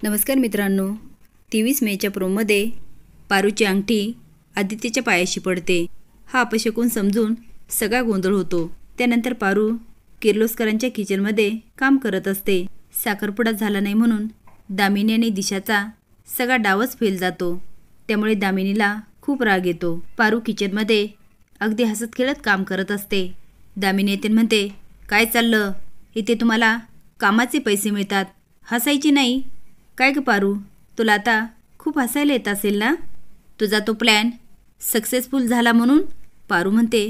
नमस्कार मित्रांनो, 23 मेच्या प्रोमध्ये पारूची अंगठी आदित्यच्या पायाशी पडते. हा अपशकुन समजून सगळा गोंधळ होतो. त्यानंतर पारू किर्लोस्करांच्या किचनमध्ये काम करत असते. साखरपुडा झाला नाही म्हणून दामिनी आणि दिशाचा सगळा डावच फेल जातो. त्यामुळे दामिनीला खूप राग येतो. पारू किचनमध्ये अगदी हसत खेळत काम करत असते. दामिनी येते म्हणते, काय चाललं? इथे तुम्हाला कामाचे पैसे मिळतात, हसायची नाही. काय ग पारू, तुला आता खूप हसायला येत असेल ना? तुझा तो प्लॅन सक्सेसफुल झाला म्हणून? पारू म्हणते,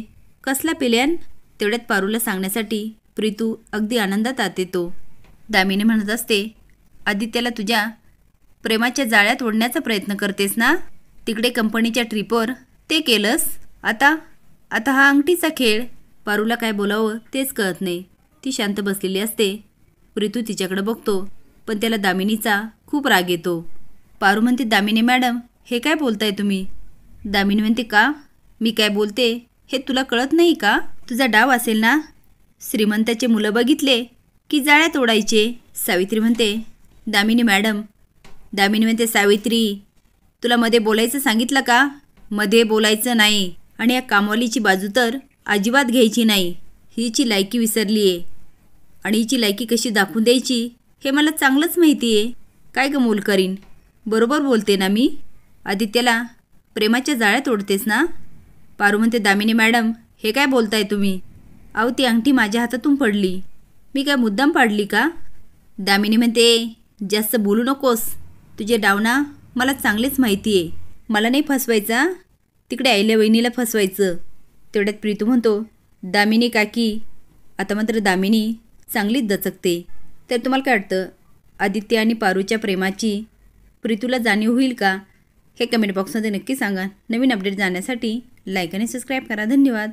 कसला प्लॅन? तेवढ्यात पारूला सांगण्यासाठी प्रीतू अगदी आनंदात आत येतो. दामिनी म्हणत असते, आदित्यला तुझ्या प्रेमाच्या जाळ्यात ओढण्याचा प्रयत्न करतेस ना? तिकडे कंपनीच्या ट्रिपवर ते केलंस, आता हा अंगठीचा खेळ. पारूला काय बोलावं तेच कळत नाही. ती शांत बसलेली असते. प्रीतू तिच्याकडे बघतो, पण त्याला दामिनीचा खूप राग येतो. पारू म्हणते, दामिनी मॅडम, हे काय बोलताय तुम्ही? दामिनी म्हणते, का? मी काय बोलते हे तुला कळत नाही का? तुझा डाव असेल ना, श्रीमंताचे मुलं बघितले की जाळ्यात ओढायचे. सावित्री म्हणते, दामिनी मॅडम. दामिनी म्हणते, सावित्री, तुला मध्ये बोलायचं सांगितलं का? मध्ये बोलायचं नाही. आणि या कामवालीची बाजू तर अजिबात घ्यायची नाही. हिची लायकी विसरली आहे आणि हिची लायकी कशी दाखवून द्यायची हे मला चांगलंच माहिती आहे. काय ग मोल करीन, बरोबर बोलते ना मी? आदित्यला प्रेमाच्या जाळ्यात ओढतेस ना? पारू म्हणते, दामिनी मॅडम, हे काय बोलताय तुम्ही? अहो, ती अंगठी माझ्या हातातून पडली, मी काय मुद्दाम पाडली का? दामिनी म्हणते, जास्त बोलू नकोस. तुझे डावना मला चांगलेच माहिती आहे. मला नाही फसवायचा, तिकडे आईल्या वहिनीला फसवायचं. तेवढ्यात प्रीतू म्हणतो, दामिनी काकी. आता मात्र दामिनी चांगलीच दचकते. तर तुम्हाला काय वाटतं, आदित्य आणि पारूच्या प्रेमाची प्रीतूला जाणीव होईल का? हे कमेंट बॉक्समध्ये नक्की सांगा. नवीन अपडेट जाण्यासाठी लाईक आणि सबस्क्राईब करा. धन्यवाद.